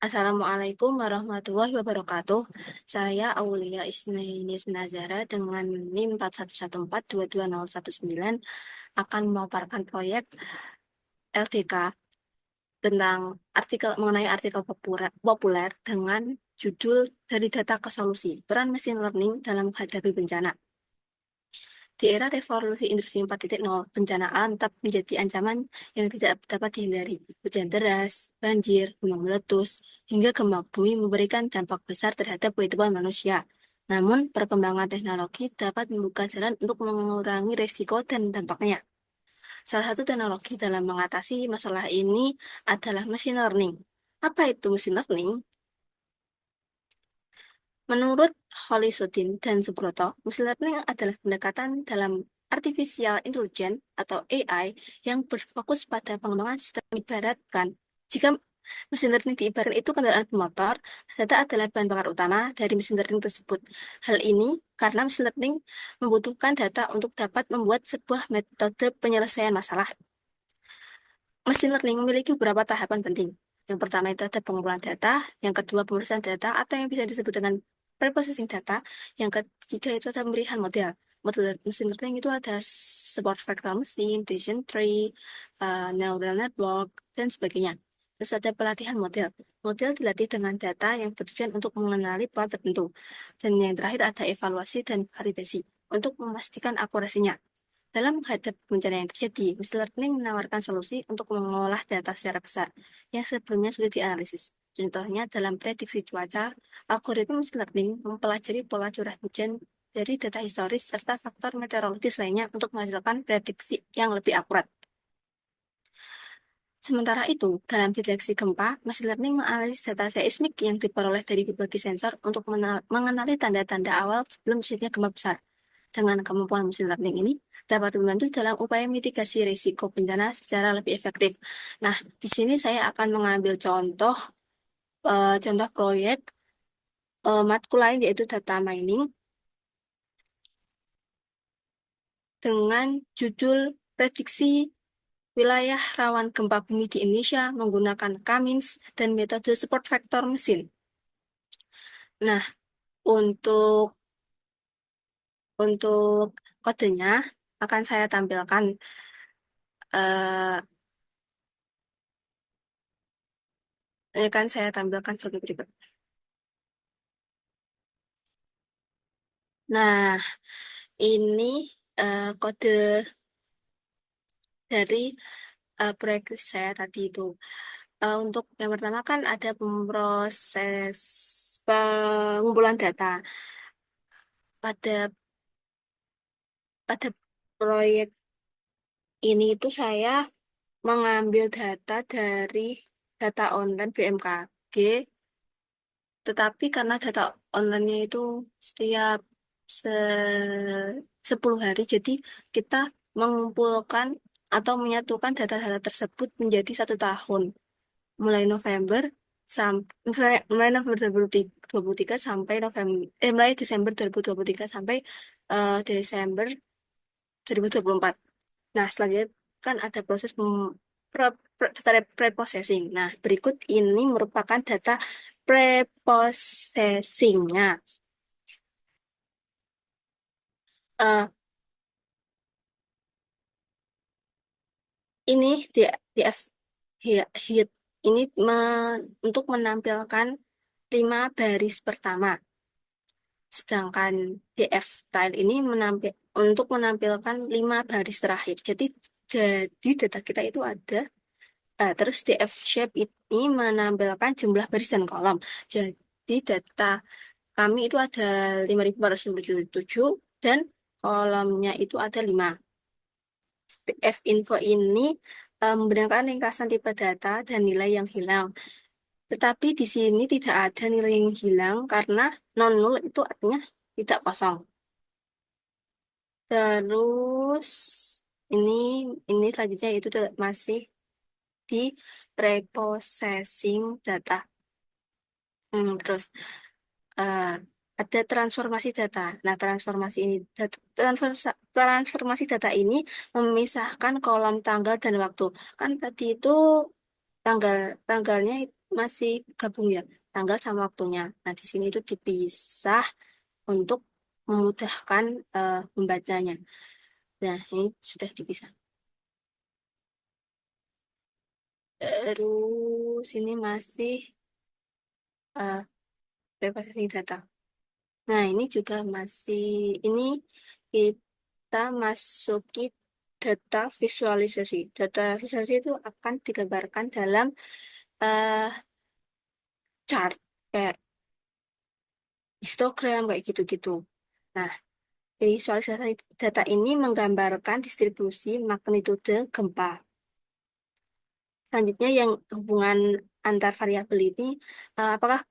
Assalamualaikum warahmatullahi wabarakatuh. Saya Aulia Isnainis Nazara dengan NIM 41142219 akan memaparkan proyek LDK tentang mengenai artikel populer dengan judul Dari Data ke Solusi, Peran Machine Learning dalam Menghadapi Bencana. Di era revolusi industri 4.0, bencana alam tetap menjadi ancaman yang tidak dapat dihindari. Hujan deras, banjir, gunung meletus, hingga gempa bumi memberikan dampak besar terhadap kehidupan manusia. Namun, perkembangan teknologi dapat membuka jalan untuk mengurangi resiko dan dampaknya. Salah satu teknologi dalam mengatasi masalah ini adalah machine learning. Apa itu machine learning? Menurut Holisudin dan Subroto, machine learning adalah pendekatan dalam artificial intelligence atau AI yang berfokus pada pengembangan sistem. Ibaratkan, jika mesin learning diibaratkan itu kendaraan bermotor, data adalah bahan bakar utama dari mesin learning tersebut. Hal ini karena mesin learning membutuhkan data untuk dapat membuat sebuah metode penyelesaian masalah. Mesin learning memiliki beberapa tahapan penting. Yang pertama itu ada pengumpulan data, yang kedua pemeriksaan data atau yang bisa disebut dengan preprocessing data, yang ketiga itu ada pemilihan model. Model mesin learning itu ada support vector machine, decision tree, neural network, dan sebagainya. Terus ada pelatihan model. Model dilatih dengan data yang bertujuan untuk mengenali pola tertentu. Dan yang terakhir ada evaluasi dan validasi untuk memastikan akurasinya. Dalam menghadapi bencana yang terjadi, machine learning menawarkan solusi untuk mengolah data secara besar yang sebelumnya sudah dianalisis. Contohnya dalam prediksi cuaca, algoritma machine learning mempelajari pola curah hujan dari data historis serta faktor meteorologis lainnya untuk menghasilkan prediksi yang lebih akurat. Sementara itu, dalam deteksi gempa, machine learning menganalisis data seismik yang diperoleh dari berbagai sensor untuk mengenali tanda-tanda awal sebelum terjadinya gempa besar. Dengan kemampuan mesin learning ini dapat membantu dalam upaya mitigasi risiko bencana secara lebih efektif. Nah, di sini saya akan mengambil contoh proyek matkul lain yaitu data mining dengan judul prediksi wilayah rawan gempa bumi di Indonesia menggunakan Cummins dan metode support vector mesin. Nah, untuk untuk kodenya akan saya tampilkan eh, sebagai berikut. Nah, ini kode dari proyek saya tadi itu. Untuk yang pertama kan ada proses pengumpulan data. Pada pada proyek ini itu saya mengambil data dari data online BMKG, tetapi karena data online-nya itu setiap se 10 hari, jadi kita mengumpulkan atau menyatukan data-data tersebut menjadi 1 tahun. Mulai November mulai November 2023 sampai mulai Desember 2023 sampai Desember 2024. Nah, selanjutnya kan ada proses data preprocessing. Nah, berikut ini merupakan data preprocessingnya. Eh, ini di hit ini untuk menampilkan 5 baris pertama. Sedangkan DF tile ini untuk menampilkan 5 baris terakhir. Jadi data kita itu ada. Terus DF shape ini menampilkan jumlah baris dan kolom. Jadi data kami itu ada 5.477 dan kolomnya itu ada 5. DF info ini memberikan ringkasan tipe data dan nilai yang hilang. Tetapi di sini tidak ada nilai yang hilang karena non null itu artinya tidak kosong. Terus ini selanjutnya itu masih di preprocessing data. Terus eh, ada transformasi data. Nah, transformasi data ini memisahkan kolom tanggal dan waktu. Kan tadi itu tanggalnya masih gabung ya, tanggal sama waktunya. Nah, di sini itu dipisah untuk memudahkan membacanya. Nah, ini sudah dipisah. Terus ini masih uh, representasi data. Nah, ini juga masih, ini kita masuki data visualisasi. Data visualisasi itu akan digambarkan dalam eh, chart, kayak histogram, kayak gitu-gitu. Nah, visualisasi data ini menggambarkan distribusi magnitude gempa. Selanjutnya yang hubungan antar variabel ini, apakah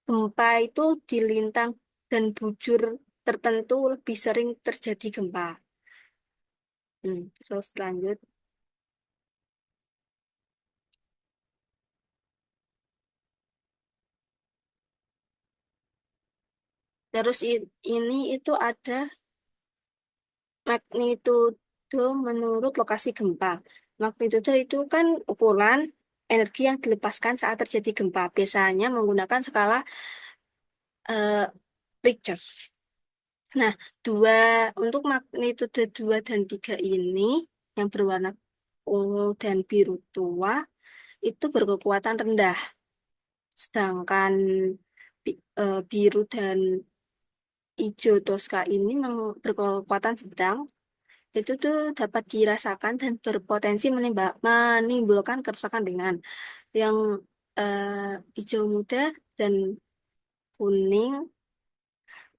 gempa itu di lintang dan bujur tertentu lebih sering terjadi gempa. Terus lanjut. Terus ini itu ada magnitudo menurut lokasi gempa. Magnitudo itu kan ukuran energi yang dilepaskan saat terjadi gempa. Biasanya menggunakan skala eh, Richter. Nah, dua untuk magnitudo 2 dan 3 ini yang berwarna ungu dan biru tua itu berkekuatan rendah. Sedangkan biru dan hijau toska ini berkekuatan sedang. Itu tuh dapat dirasakan dan berpotensi menimbulkan kerusakan ringan. Yang hijau muda dan kuning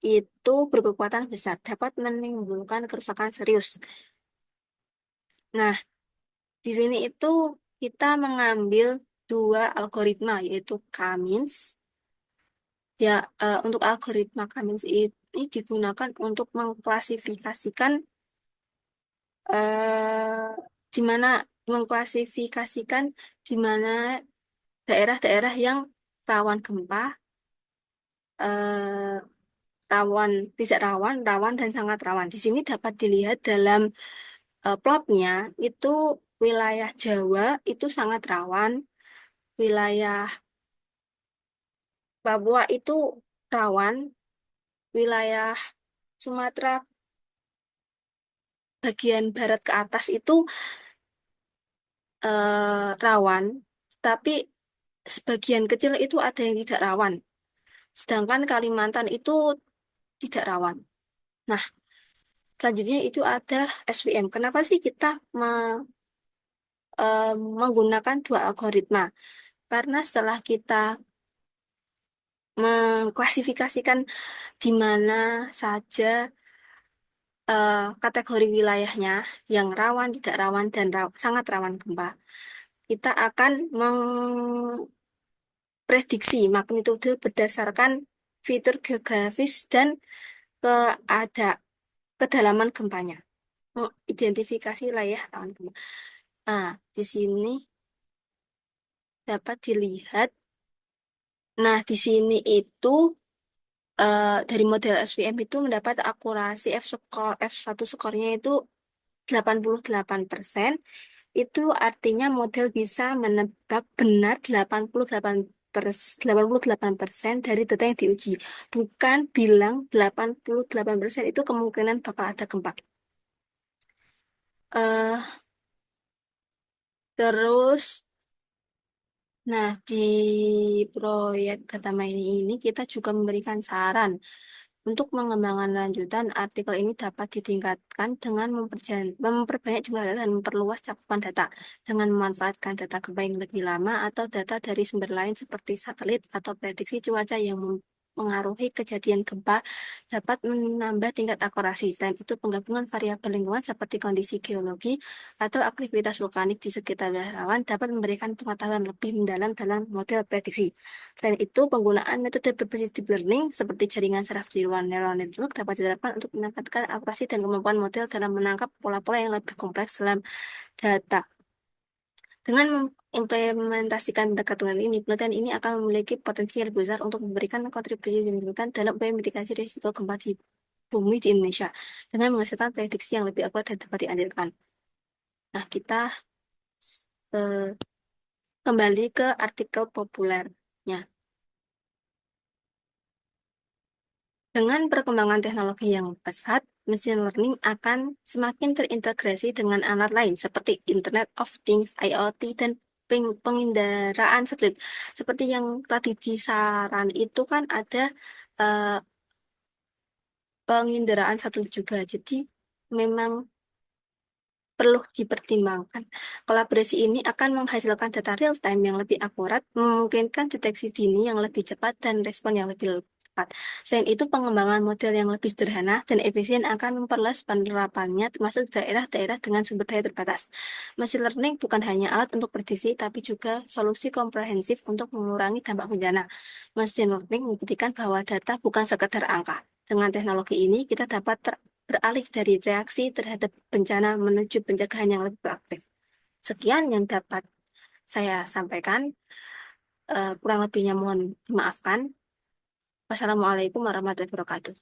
itu berkekuatan besar, dapat menimbulkan kerusakan serius. Nah, di sini itu kita mengambil dua algoritma, yaitu Cummins. Ya, untuk algoritma Cummins ini digunakan untuk mengklasifikasikan di mana mengklasifikasikan di mana daerah-daerah yang rawan gempa, eh, rawan, tidak rawan, rawan dan sangat rawan. Di sini dapat dilihat dalam plotnya itu wilayah Jawa itu sangat rawan, wilayah Papua itu rawan, wilayah Sumatera bagian barat ke atas itu rawan, tapi sebagian kecil itu ada yang tidak rawan. Sedangkan Kalimantan itu tidak rawan. Nah, selanjutnya itu ada SVM. Kenapa sih kita menggunakan dua algoritma? Karena setelah kita mengklasifikasikan di mana saja kategori wilayahnya yang rawan, tidak rawan, dan sangat rawan gempa, kita akan memprediksi magnitudo berdasarkan fitur geografis dan ke ada kedalaman gempanya. Mengidentifikasi wilayah rawan gempa. Nah, di sini dapat dilihat. Nah, di sini itu dari model SVM itu mendapat akurasi F1 skornya itu 88%. Itu artinya model bisa menebak benar 88% dari data yang diuji. Bukan bilang 88% itu kemungkinan bakal ada gempa. eh Terus, nah, di proyek data mining ini kita juga memberikan saran untuk mengembangkan lanjutan artikel ini dapat ditingkatkan dengan memperbanyak jumlah data dan memperluas cakupan data dengan memanfaatkan data gempa yang lebih lama atau data dari sumber lain seperti satelit atau prediksi cuaca yang mengaruhi kejadian gempa dapat menambah tingkat akurasi. Selain itu, penggabungan variabel lingkungan seperti kondisi geologi atau aktivitas vulkanik di sekitar rawan dapat memberikan pengetahuan lebih mendalam dalam model prediksi. Selain itu, penggunaan metode berbasis deep learning seperti jaringan saraf tiruan neural network dapat diterapkan untuk meningkatkan akurasi dan kemampuan model dalam menangkap pola-pola yang lebih kompleks dalam data. Dengan mengimplementasikan ketentuan ini, penelitian ini akan memiliki potensi yang lebih besar untuk memberikan kontribusi signifikan dalam upaya mitigasi risiko gempa di bumi di Indonesia dengan menghasilkan prediksi yang lebih akurat dan dapat diandalkan. Nah, kita eh, Kembali ke artikel populernya. Dengan perkembangan teknologi yang pesat, machine learning akan semakin terintegrasi dengan alat lain seperti Internet of Things, IoT, dan penginderaan satelit. Seperti yang tadi disaran itu kan ada eh, penginderaan satelit juga. Jadi memang perlu dipertimbangkan. Kolaborasi ini akan menghasilkan data real time yang lebih akurat, memungkinkan deteksi dini yang lebih cepat dan respon yang lebih cepat. Selain itu, pengembangan model yang lebih sederhana dan efisien akan memperluas penerapannya termasuk daerah-daerah dengan sumber daya terbatas. Machine learning bukan hanya alat untuk prediksi, tapi juga solusi komprehensif untuk mengurangi dampak bencana. Machine learning membuktikan bahwa data bukan sekedar angka. Dengan teknologi ini, kita dapat beralih dari reaksi terhadap bencana menuju pencegahan yang lebih proaktif. Sekian yang dapat saya sampaikan. Kurang lebihnya mohon dimaafkan. Wassalamualaikum warahmatullahi wabarakatuh.